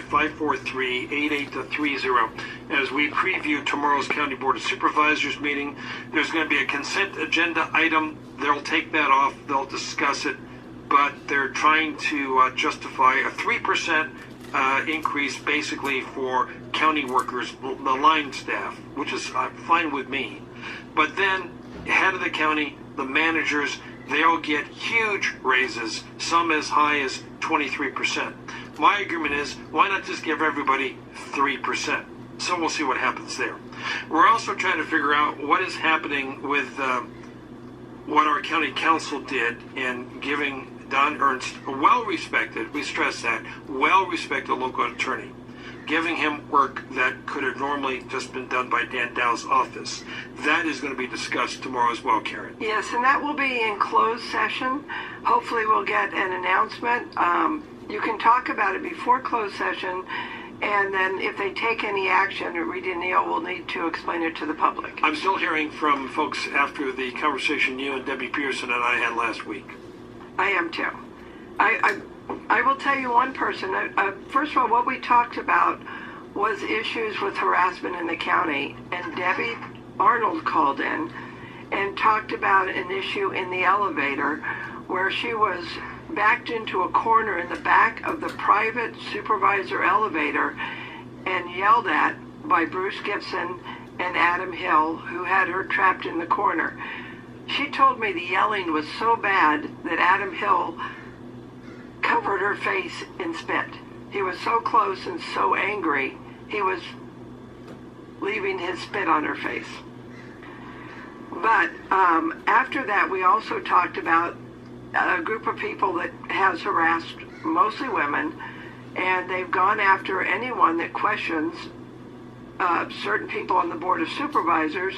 by 543-8830 as we preview tomorrow's County Board of Supervisors meeting. There's going to be a consent agenda item. They'll take that off. They'll discuss it. But they're trying to justify a 3% increase basically for county workers, the line staff, which is fine with me. But then head of the county, the managers, they'll get huge raises, some as high as 23%. My argument is, why not just give everybody 3%? So we'll see what happens there. We're also trying to figure out what is happening with what our county council did in giving Don Ernst, a well-respected, we stress that, well-respected local attorney, giving him work that could have normally just been done by Dan Dow's office. That is going to be discussed tomorrow as well, Karen. Yes, and that will be in closed session. Hopefully we'll get an announcement. You can talk about it before closed session, and then if they take any action, Rita Neal will need to explain it to the public. I'm still hearing from folks after the conversation you and Debbie Pearson and I had last week. I am too. I will tell you one person. First of all, what we talked about was issues with harassment in the county, and Debbie Arnold called in and talked about an issue in the elevator where she was backed into a corner in the back of the private supervisor elevator and yelled at by Bruce Gibson and Adam Hill, who had her trapped in the corner. She told me the yelling was so bad that Adam Hill covered her face in spit. He was so close and so angry, he was leaving his spit on her face. But after that, we also talked about a group of people that has harassed mostly women, and they've gone after anyone that questions certain people on the Board of Supervisors.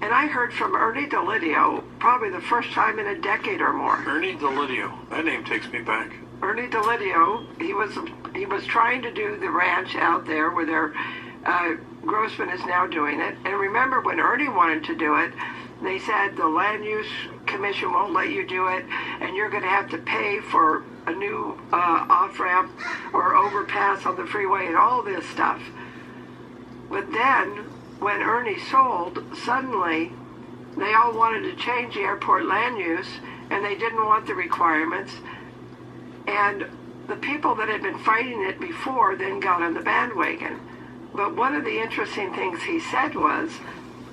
And I heard from Ernie Delidio, probably the first time in a decade or more. Ernie Delidio, that name takes me back. Ernie Delidio, he was trying to do the ranch out there where their Grossman is now doing it. And remember, when Ernie wanted to do it, they said the Land Use Commission won't let you do it, and you're going to have to pay for a new off-ramp or overpass on the freeway and all this stuff. But then, when Ernie sold, suddenly they all wanted to change the airport land use, and they didn't want the requirements. And the people that had been fighting it before then got on the bandwagon. But one of the interesting things he said was,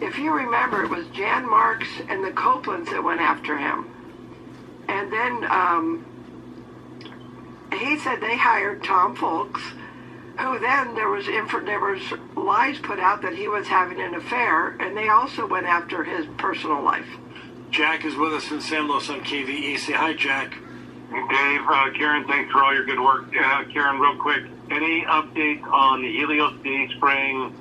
if you remember, it was Jan Marks and the Copelands that went after him. And then he said they hired Tom Folks, who then there was lies put out that he was having an affair, and they also went after his personal life. Jack is with us in San Luis on KVE. Say hi, Jack. Dave, Karen, thanks for all your good work. Karen, real quick, any updates on the Helios day spring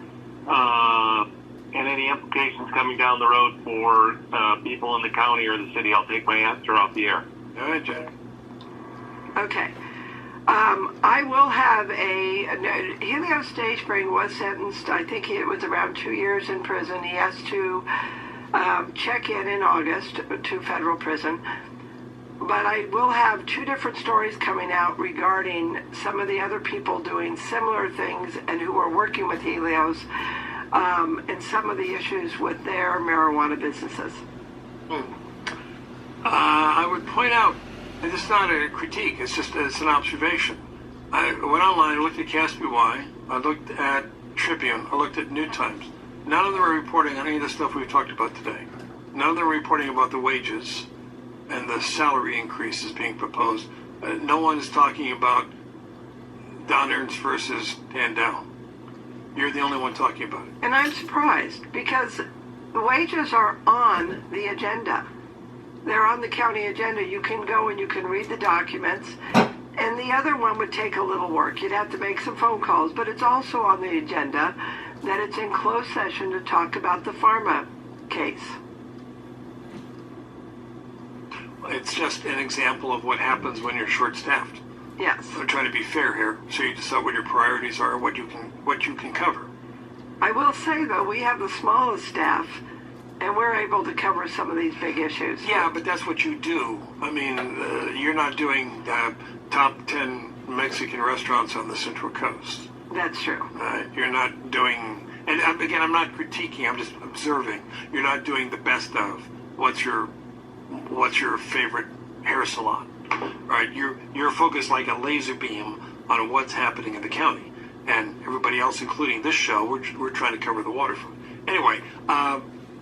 and any implications coming down the road for people in the county or the city? I'll take my answer off the air. All right, Jack. Okay. I will have Helios Dayspring was sentenced, I think it was around 2 years in prison. He has to check in August to federal prison. But I will have two different stories coming out regarding some of the other people doing similar things and who are working with Helios and some of the issues with their marijuana businesses. I would point out, and it's not a critique, it's an observation. I went online, I looked at Caspi-Y, I looked at Tribune, I looked at New Times. None of them are reporting on any of the stuff we've talked about today. None of them are reporting about the wages and the salary increases being proposed. No one is talking about Don Ernst versus Dan Dow. You're the only one talking about it. And I'm surprised because the wages are on the agenda. They're on the county agenda. You can go and you can read the documents. And the other one would take a little work. You'd have to make some phone calls. But it's also on the agenda that it's in closed session to talk about the pharma case. It's just an example of what happens when you're short-staffed. Yes. I'm trying to be fair here, so you decide what your priorities are, what you can cover. I will say, though, we have the smallest staff, and we're able to cover some of these big issues. Yeah, but that's what you do. I mean, you're not doing top 10 Mexican restaurants on the Central Coast. That's true. You're not doing, and again, I'm not critiquing. I'm just observing. You're not doing the best of. What's your favorite hair salon? Right? You're focused like a laser beam on what's happening in the county, and everybody else, including this show, we're trying to cover the waterfront. Anyway,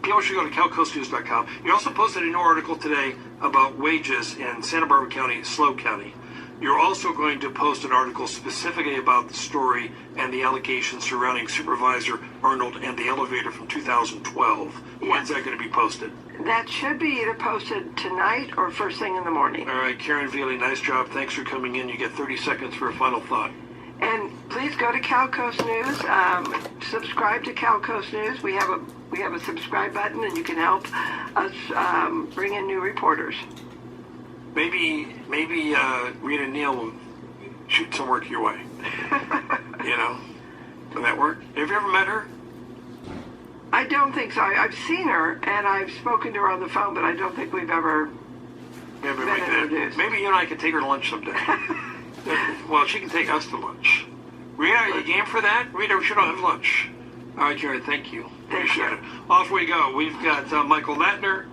people should go to calcoastnews.com. You also posted a new article today about wages in Santa Barbara County, SLO County. You're also going to post an article specifically about the story and the allegations surrounding Supervisor Arnold and the elevator from 2012. Yes. When's that going to be posted? That should be either posted tonight or first thing in the morning. All right, Karen Veely, nice job. Thanks for coming in. You get 30 seconds for a final thought. And please go to Cal Coast News. Subscribe to Cal Coast News. We have a subscribe button, and you can help us bring in new reporters. Maybe Rita Neal will shoot some work your way. Would that work? Have you ever met her? I don't think so. I've seen her, and I've spoken to her on the phone, but I don't think we've ever been introduced. Maybe you and I could take her to lunch someday. Well, she can take us to lunch. Rita, are you game for that? Rita, we should all have lunch. All right, Jared, thank you. Appreciate it. Off we go. We've got Michael Latner.